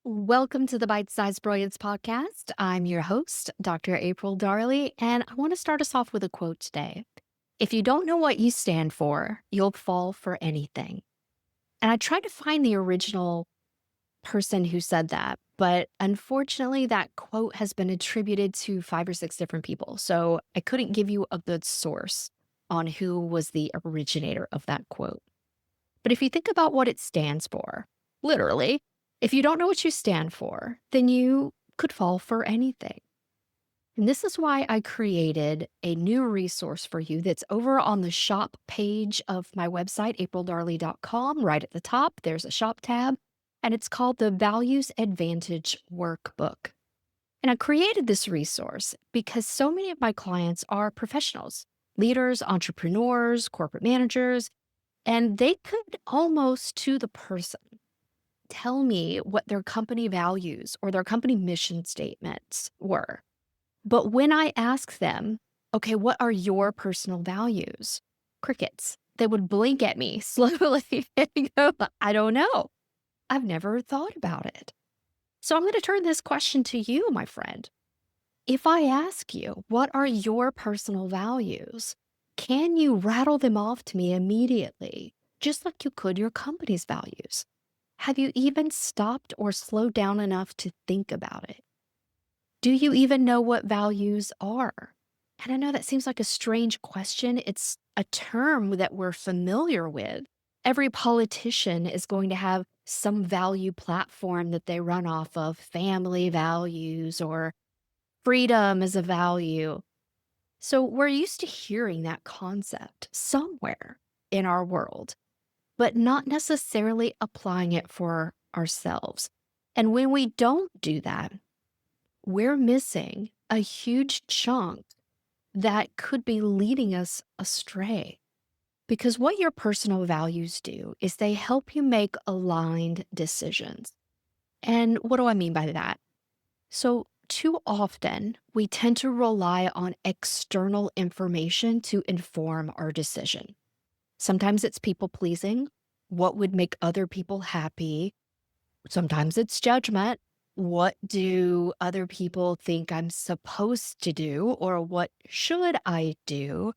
Welcome to the Bite-Sized Brilliance Podcast. I'm your host, Dr. April Darley, and I want to start us off with a quote today. If you don't know what you stand for, you'll fall for anything. And I tried to find the original person who said that, but unfortunately, that quote has been attributed to 5 or 6 different people. So I couldn't give you a good source on who was the originator of that quote. But if you think about what it stands for, literally, if you don't know what you stand for, then you could fall for anything. And this is why I created a new resource for you that's over on the shop page of my website, aprildarley.com. Right at the top, there's a shop tab, and it's called the Values Advantage Workbook. And I created this resource because so many of my clients are professionals, leaders, entrepreneurs, corporate managers, and they could almost to the person tell me what their company values or their company mission statements were. But when I asked them, okay, what are your personal values? Crickets. They would blink at me slowly and go, I don't know. I've never thought about it. So I'm going to turn this question to you, my friend. If I ask you, what are your personal values? Can you rattle them off to me immediately, just like you could your company's values? Have you even stopped or slowed down enough to think about it? Do you even know what values are? And I know that seems like a strange question. It's a term that we're familiar with. Every politician is going to have some value platform that they run off of, family values or freedom as a value. So we're used to hearing that concept somewhere in our world, but not necessarily applying it for ourselves. And when we don't do that, we're missing a huge chunk that could be leading us astray. Because what your personal values do is they help you make aligned decisions. And what do I mean by that? So, too often, we tend to rely on external information to inform our decision. Sometimes it's people pleasing, what would make other people happy. Sometimes it's judgment. What do other people think I'm supposed to do, or what should I do?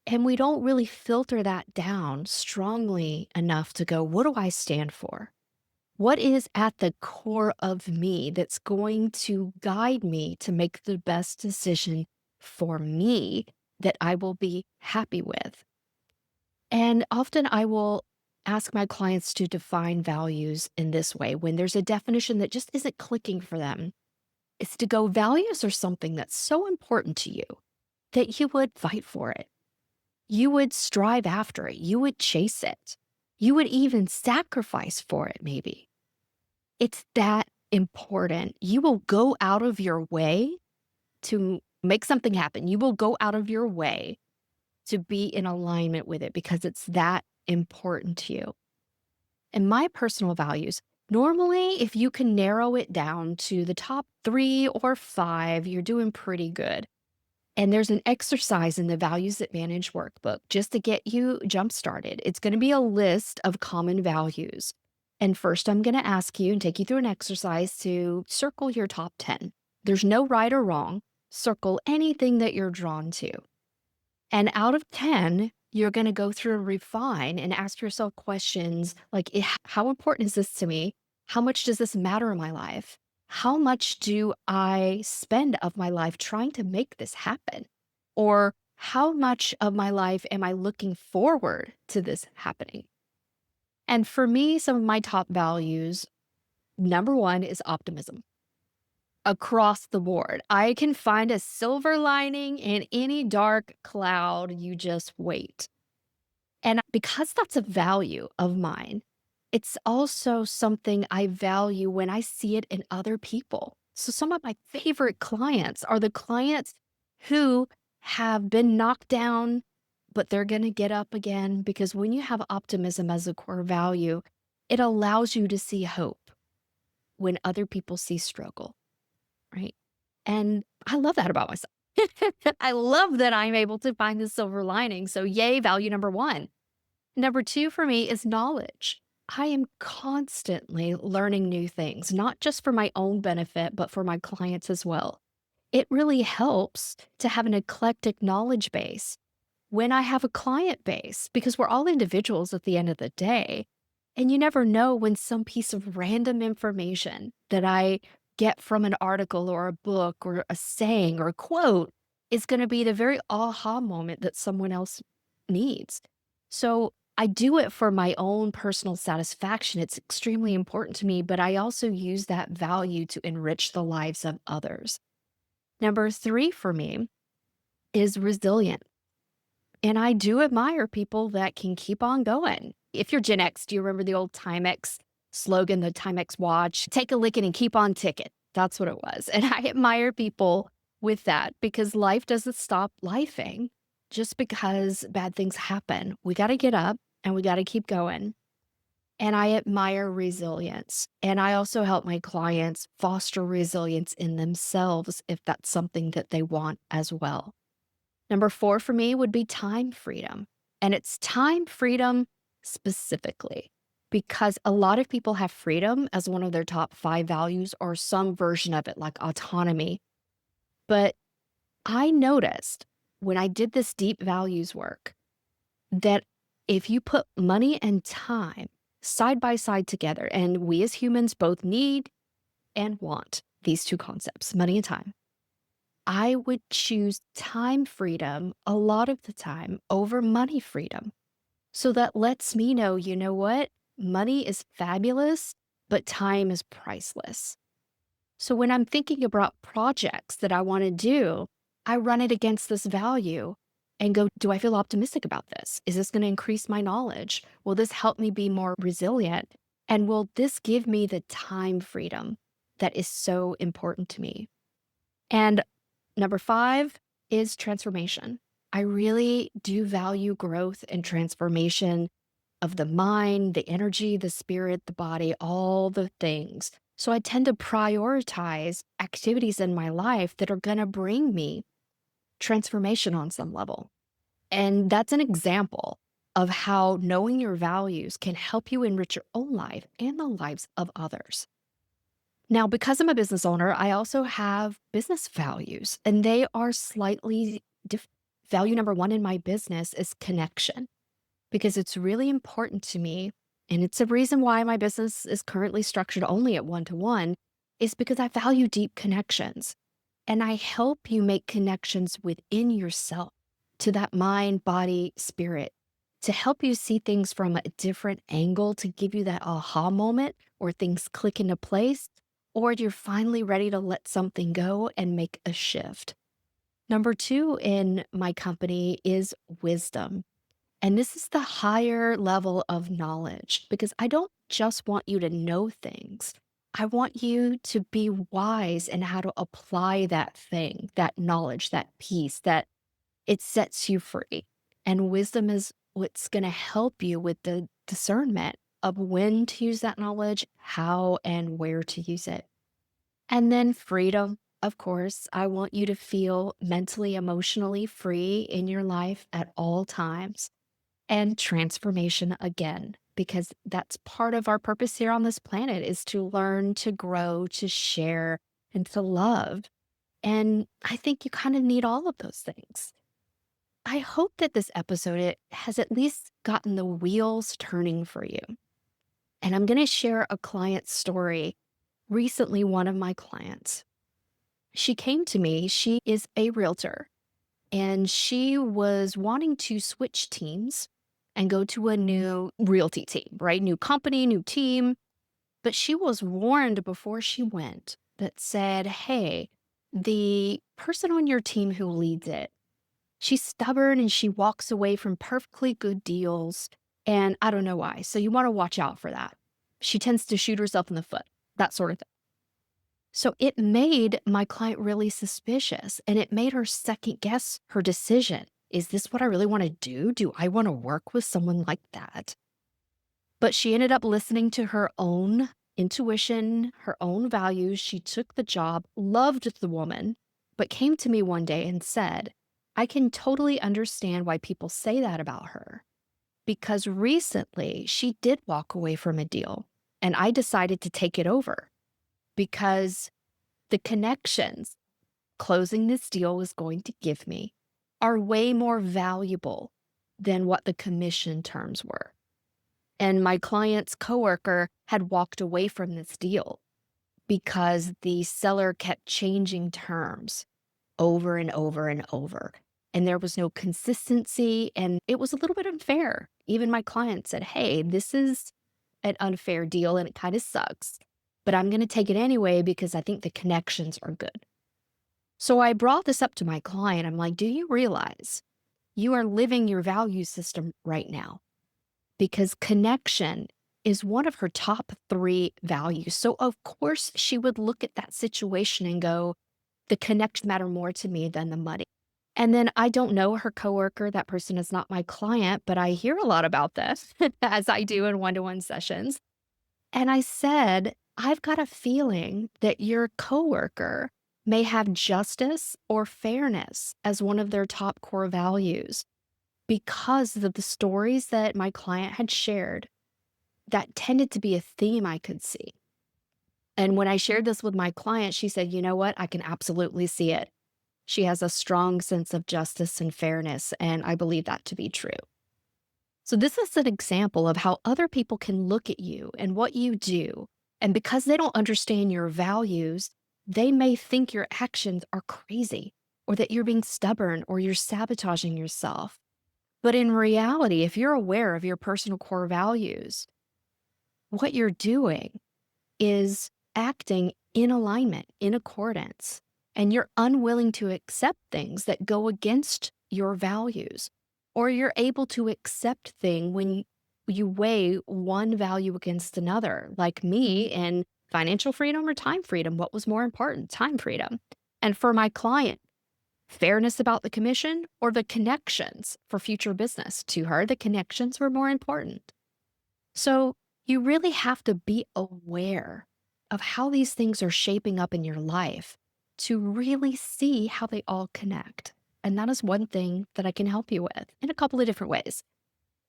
And we don't really filter that down strongly enough to go, what do I stand for? What is at the core of me that's going to guide me to make the best decision for me that I will be happy with? And often I will ask my clients to define values in this way when there's a definition that just isn't clicking for them. It's to go, values are something that's so important to you that you would fight for it. You would strive after it. You would chase it. You would even sacrifice for it, maybe. It's that important. You will go out of your way to make something happen. You will go out of your way to be in alignment with it because it's that important to you. And my personal values, normally, if you can narrow it down to the top 3 or 5, you're doing pretty good. And there's an exercise in the Values That Manage workbook just to get you jump started. It's going to be a list of common values. And first, I'm going to ask you and take you through an exercise to circle your top 10. There's no right or wrong. Circle anything that you're drawn to. And out of 10, you're going to go through and refine and ask yourself questions like, how important is this to me? How much does this matter in my life? How much do I spend of my life trying to make this happen? Or how much of my life am I looking forward to this happening? And for me, some of my top values, number 1 is optimism. Across the board, I can find a silver lining in any dark cloud. You just wait. And because that's a value of mine, it's also something I value when I see it in other people. So some of my favorite clients are the clients who have been knocked down, but they're going to get up again, because when you have optimism as a core value, it allows you to see hope when other people see struggle, right? And I love that about myself. I love that I'm able to find the silver lining. So yay, value number 1. Number 2 for me is knowledge. I am constantly learning new things, not just for my own benefit, but for my clients as well. It really helps to have an eclectic knowledge base when I have a client base because we're all individuals at the end of the day. And you never know when some piece of random information that I get from an article or a book or a saying or a quote is going to be the very aha moment that someone else needs. So I do it for my own personal satisfaction. It's extremely important to me, but I also use that value to enrich the lives of others. Number three for me is resilient. And I do admire people that can keep on going. If you're Gen X, do you remember the old Timex slogan, the Timex watch? Take a licking and keep on ticking. That's what it was. And I admire people with that because life doesn't stop lifing just because bad things happen. We got to get up and we got to keep going. And I admire resilience. And I also help my clients foster resilience in themselves if that's something that they want as well. Number four for me would be time freedom. And it's time freedom specifically because a lot of people have freedom as one of their top five values or some version of it, like autonomy. But I noticed when I did this deep values work that if you put money and time side by side together, and we as humans both need and want these two concepts, money and time, I would choose time freedom a lot of the time over money freedom. So that lets me know, you know what? Money is fabulous, but time is priceless. So when I'm thinking about projects that I want to do, I run it against this value and go, do I feel optimistic about this? Is this going to increase my knowledge? Will this help me be more resilient? And will this give me the time freedom that is so important to me? And number five is transformation. I really do value growth and transformation of the mind, the energy, the spirit, the body, all the things. So I tend to prioritize activities in my life that are going to bring me transformation on some level. And that's an example of how knowing your values can help you enrich your own life and the lives of others. Now, because I'm a business owner, I also have business values, and they are slightly different. Value number one in my business is connection, because it's really important to me. And it's a reason why my business is currently structured only at one-to-one, is because I value deep connections. And I help you make connections within yourself to that mind, body, spirit, to help you see things from a different angle, to give you that aha moment where things click into place, or you're finally ready to let something go and make a shift. Number two in my company is wisdom. And this is the higher level of knowledge because I don't just want you to know things. I want you to be wise in how to apply that thing, that knowledge, that piece, that it sets you free. And wisdom is what's going to help you with the discernment of when to use that knowledge, how and where to use it. And then freedom, of course. I want you to feel mentally, emotionally free in your life at all times. And transformation again, because that's part of our purpose here on this planet is to learn, to grow, to share, and to love. And I think you kind of need all of those things. I hope that this episode it has at least gotten the wheels turning for you. And I'm going to share a client story. Recently, one of my clients, she came to me. She is a realtor and she was wanting to switch teams and go to a new realty team, right? New company, new team. But she was warned before she went that said, hey, the person on your team who leads it, she's stubborn and she walks away from perfectly good deals. And I don't know why. So you want to watch out for that. She tends to shoot herself in the foot, that sort of thing. So it made my client really suspicious and it made her second guess her decision. Is this what I really want to do? Do I want to work with someone like that? But she ended up listening to her own intuition, her own values. She took the job, loved the woman, but came to me one day and said, I can totally understand why people say that about her. because recently she did walk away from a deal and I decided to take it over because the connections closing this deal was going to give me are way more valuable than what the commission terms were. And my client's coworker had walked away from this deal because the seller kept changing terms over and over and over. And there was no consistency, and it was a little bit unfair. Even my client said, hey, this is an unfair deal and it kind of sucks, but I'm going to take it anyway because I think the connections are good. So I brought this up to my client. I'm like, do you realize you are living your value system right now? Because connection is one of her top 3 values. So of course she would look at that situation and go, the connection matter more to me than the money. And then I don't know her coworker. That person is not my client, but I hear a lot about this as I do in one-to-one sessions. And I said, I've got a feeling that your coworker may have justice or fairness as one of their top core values because of the stories that my client had shared that tended to be a theme I could see. And when I shared this with my client, she said, you know what? I can absolutely see it. She has a strong sense of justice and fairness, and I believe that to be true. So this is an example of how other people can look at you and what you do, and because they don't understand your values, they may think your actions are crazy, or that you're being stubborn, or you're sabotaging yourself. But in reality, if you're aware of your personal core values, what you're doing is acting in alignment, in accordance, and you're unwilling to accept things that go against your values, or you're able to accept things when you weigh one value against another, like me in financial freedom or time freedom. What was more important? Time freedom. And for my client, fairness about the commission or the connections for future business. To her, the connections were more important. So you really have to be aware of how these things are shaping up in your life to really see how they all connect. And that is one thing that I can help you with in a couple of different ways.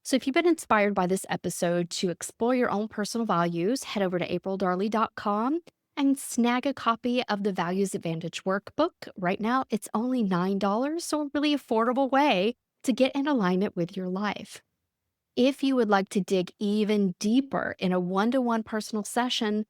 So if you've been inspired by this episode to explore your own personal values, head over to aprildarley.com and snag a copy of the Values Advantage workbook. Right now, it's only $9, so a really affordable way to get in alignment with your life. If you would like to dig even deeper in a one-to-one personal session,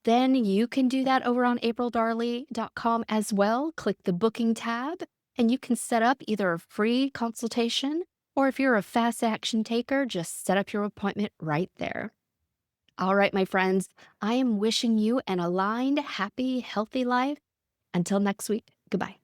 then you can do that over on aprildarley.com as well. Click the booking tab, and you can set up either a free consultation, or if you're a fast action taker, just set up your appointment right there. All right, my friends, I am wishing you an aligned, happy, healthy life. Until next week, goodbye.